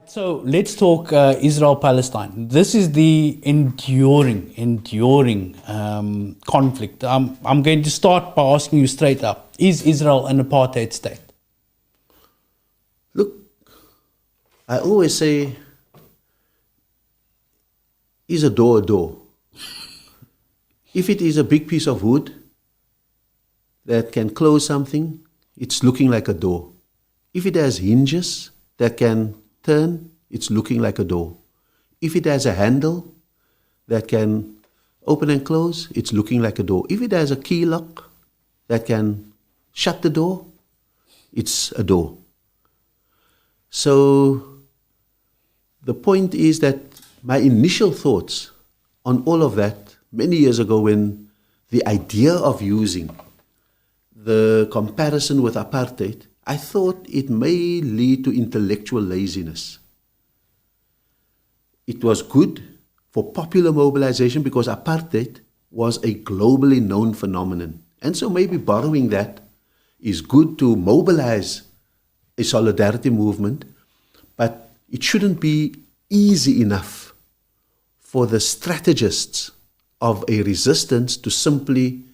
So let's talk Israel-Palestine. This is the enduring conflict. I'm going to start by asking you straight up: is Israel an apartheid state? Look, I always say, is a door a door? If it is a big piece of wood that can close something, it's looking like a door. If it has hinges that can turn, it's looking like a door. If it has a handle that can open and close, it's looking like a door. If it has a key lock that can shut the door, it's a door. So the point is that my initial thoughts on all of that many years ago, when the idea of using the comparison with apartheid, I thought it may lead to intellectual laziness. It was good for popular mobilization because apartheid was a globally known phenomenon. And so maybe borrowing that is good to mobilize a solidarity movement, but it shouldn't be easy enough for the strategists of a resistance to simply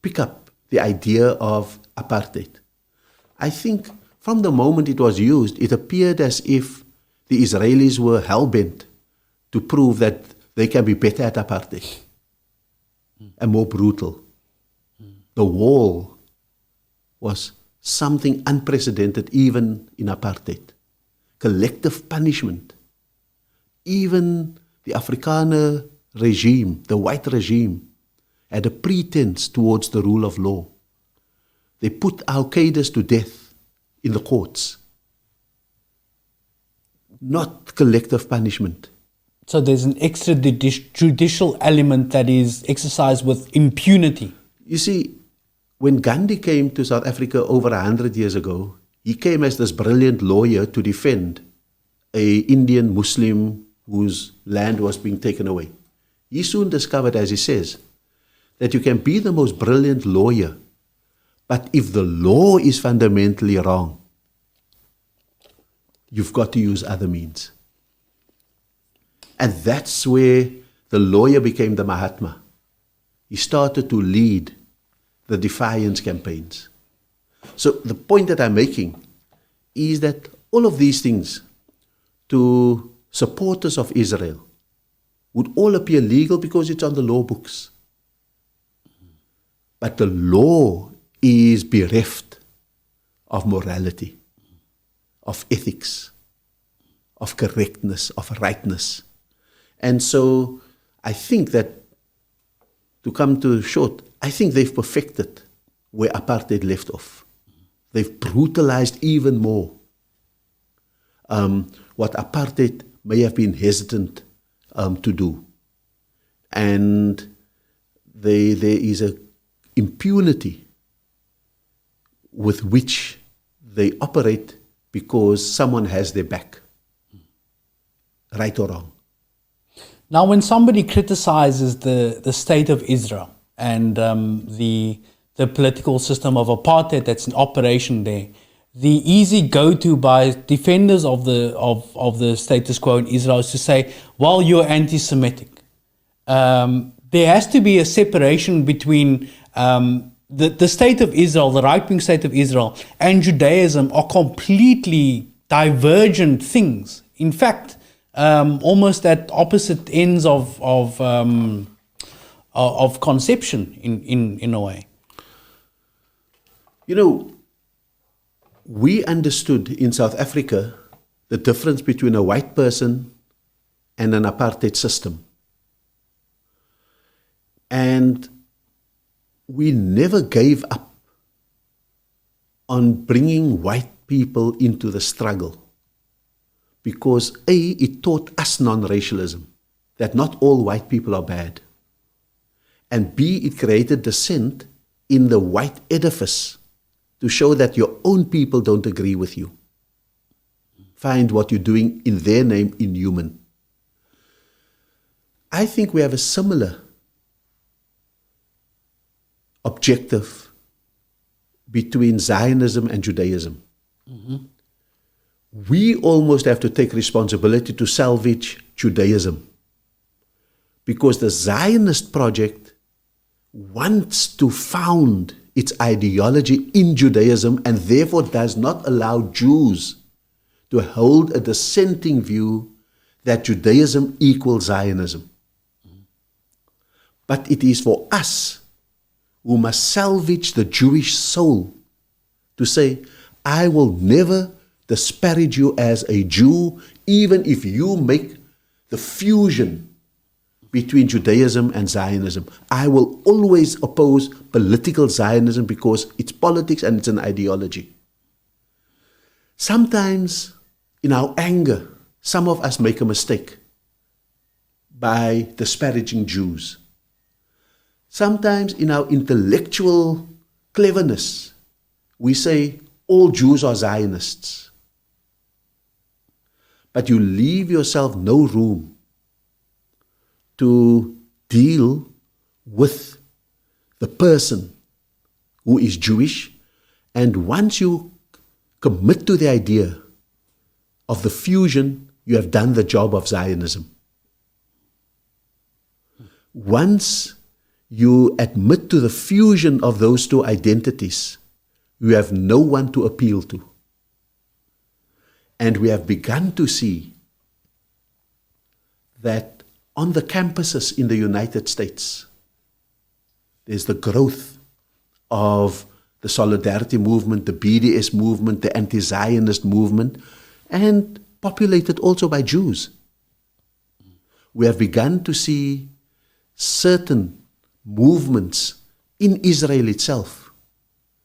pick up the idea of apartheid. I think from the moment it was used, it appeared as if the Israelis were hell-bent to prove that they can be better at apartheid and more brutal. The wall was something unprecedented even in apartheid. Collective punishment. Even the Afrikaner regime, the white regime, had a pretense towards the rule of law. They put Al-Qaeda to death in the courts. Not collective punishment. So there's an extrajudicial element that is exercised with impunity. You see, when Gandhi came to South Africa over 100 years ago, he came as this brilliant lawyer to defend an Indian Muslim whose land was being taken away. He soon discovered, as he says, that you can be the most brilliant lawyer, but if the law is fundamentally wrong, you've got to use other means. And that's where the lawyer became the Mahatma. He started to lead the defiance campaigns. So the point that I'm making is that all of these things to supporters of Israel would all appear legal because it's on the law books. But the law is bereft of morality, of ethics, of correctness, of rightness. And so I think that, to come to short, I think they've perfected where apartheid left off. They've brutalized even more what apartheid may have been hesitant to do. And there is an impunity with which they operate because someone has their back, right or wrong. Now, when somebody criticizes the state of Israel and the political system of apartheid that's in operation there, the easy go-to by defenders of the status quo in Israel is to say, well, you're anti-Semitic. There has to be a separation between the state of Israel, the right-wing state of Israel, and Judaism are completely divergent things. In fact, almost at opposite ends of conception in a way. You know, we understood in South Africa the difference between a white person and an apartheid system. And we never gave up on bringing white people into the struggle because A, it taught us non-racialism, that not all white people are bad. And B, it created dissent in the white edifice to show that your own people don't agree with you. Find what you're doing in their name inhuman. I think we have a similar objective between Zionism and Judaism. we almost have to take responsibility to salvage Judaism. Because the Zionist project wants to found its ideology in Judaism and therefore does not allow Jews to hold a dissenting view that Judaism equals Zionism. But it is for us who must salvage the Jewish soul to say, I will never disparage you as a Jew, even if you make the fusion between Judaism and Zionism. I will always oppose political Zionism because it's politics and it's an ideology. Sometimes, in our anger, some of us make a mistake by disparaging Jews. Sometimes, in our intellectual cleverness, we say all Jews are Zionists. But you leave yourself no room to deal with the person who is Jewish, and once you commit to the idea of the fusion, you have done the job of Zionism. Once you admit to the fusion of those two identities, you have no one to appeal to. And we have begun to see that on the campuses in the United States, there's the growth of the Solidarity movement, the BDS movement, the anti-Zionist movement, and populated also by Jews. We have begun to see certain movements in Israel itself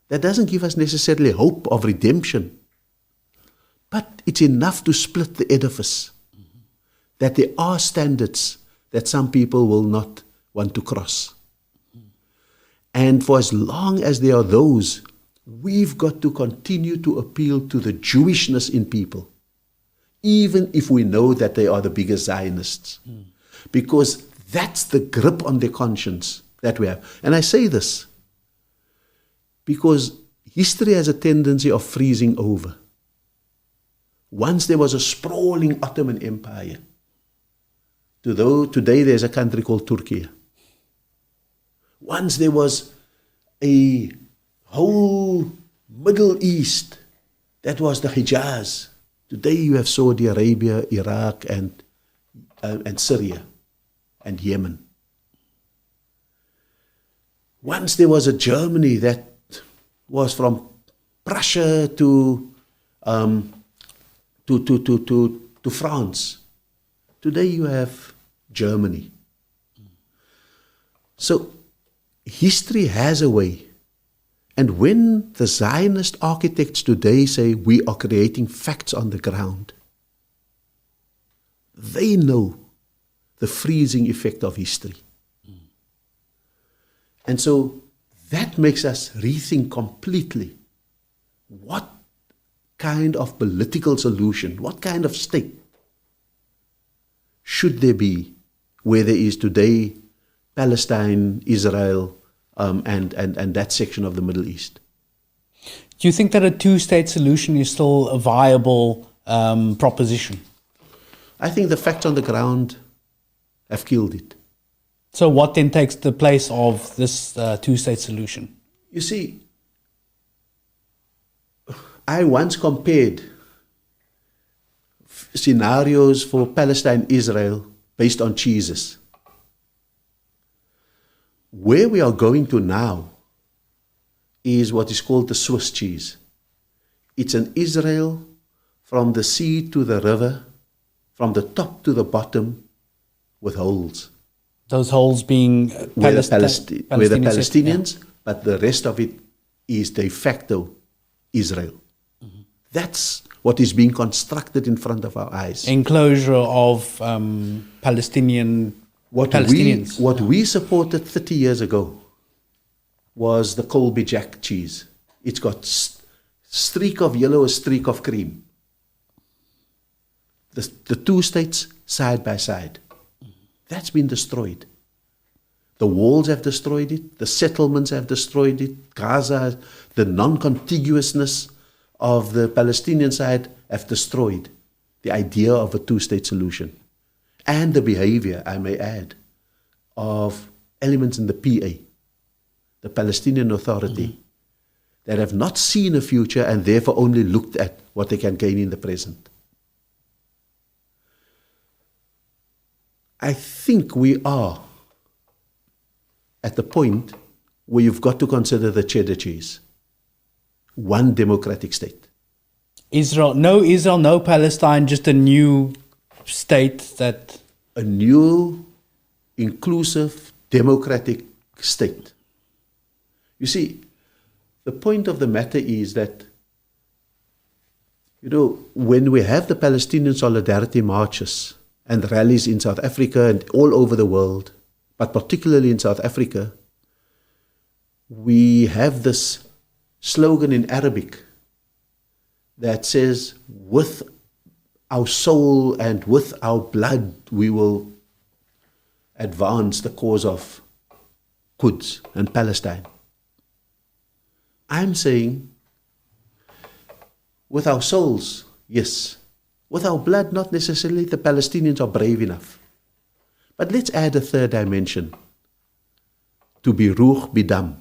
that doesn't give us necessarily hope of redemption, but it's enough to split the edifice, that there are standards that some people will not want to cross. And for as long as there are those, we've got to continue to appeal to the Jewishness in people, even if we know that they are the biggest Zionists, because that's the grip on their conscience that we have. And I say this because history has a tendency of freezing over. Once there was a sprawling Ottoman Empire. Today there's a country called Turkey. Once there was a whole Middle East that was the Hijaz. Today you have Saudi Arabia, Iraq, and Syria, and Yemen. Once there was a Germany that was from Prussia to France. Today you have Germany. So history has a way. And when the Zionist architects today say we are creating facts on the ground, they know the freezing effect of history. And so that makes us rethink completely what kind of political solution, what kind of state should there be where there is today Palestine, Israel, and that section of the Middle East. Do you think that a two-state solution is still a viable proposition? I think the facts on the ground have killed it. So what then takes the place of this two-state solution? You see, I once compared scenarios for Palestine, Israel, based on cheeses. Where we are going to now is what is called the Swiss cheese. It's an Israel from the sea to the river, from the top to the bottom, with holes. Those holes being where the Palestinians, but the rest of it is de facto Israel. Mm-hmm. That's what is being constructed in front of our eyes. Enclosure of Palestinians. What we supported 30 years ago was the Colby Jack cheese. It's got streak of yellow, a streak of cream. The two states side by side. That's been destroyed. The walls have destroyed it. The settlements have destroyed it. Gaza, the non-contiguousness of the Palestinian side have destroyed the idea of a two-state solution and the behavior, I may add, of elements in the PA, the Palestinian Authority, that have not seen a future and therefore only looked at what they can gain in the present. I think we are at the point where you've got to consider the cheddar cheese. One democratic state. Israel, no Palestine, just a new state that... A new, inclusive, democratic state. You see, the point of the matter is that, when we have the Palestinian solidarity marches and rallies in South Africa and all over the world, but particularly in South Africa, we have this slogan in Arabic that says, with our soul and with our blood, we will advance the cause of Quds and Palestine. I'm saying, with our souls, yes. With our blood, not necessarily. The Palestinians are brave enough. But let's add a third dimension. To be ruh bidam.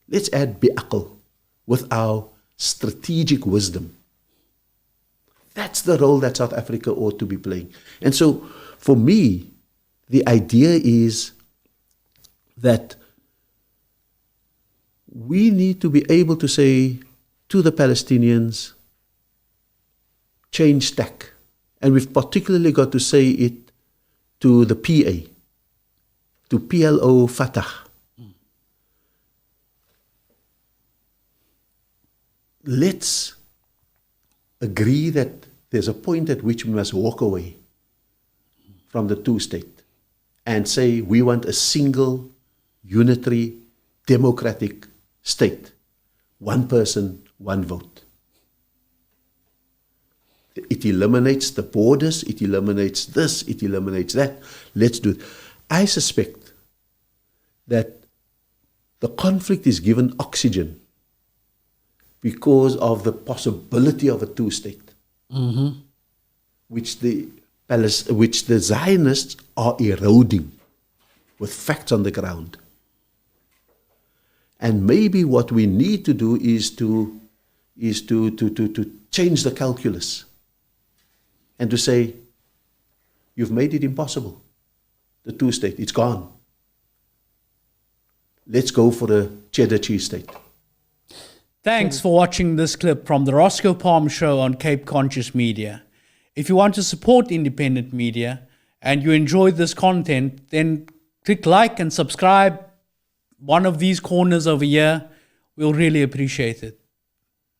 Let's add bi'aql, with our strategic wisdom. That's the role that South Africa ought to be playing. And so, for me, the idea is that we need to be able to say to the Palestinians, change tack. And we've particularly got to say it to the PA, to PLO Fatah. Let's agree that there's a point at which we must walk away from the two-state and say we want a single, unitary, democratic state. One person, one vote. It eliminates the borders, it eliminates this, it eliminates that. Let's do it. I suspect that the conflict is given oxygen because of the possibility of a two-state, which the Zionists are eroding with facts on the ground. And maybe what we need to do is to change the calculus and to say, you've made it impossible. The two-state, it's gone. Let's go for a cheddar cheese state. Thanks for watching this clip from the ROSCOE PALM show on Cape Conscious Media. If you want to support independent media and you enjoyed this content, then click like and subscribe one of these corners over here. We'll really appreciate it.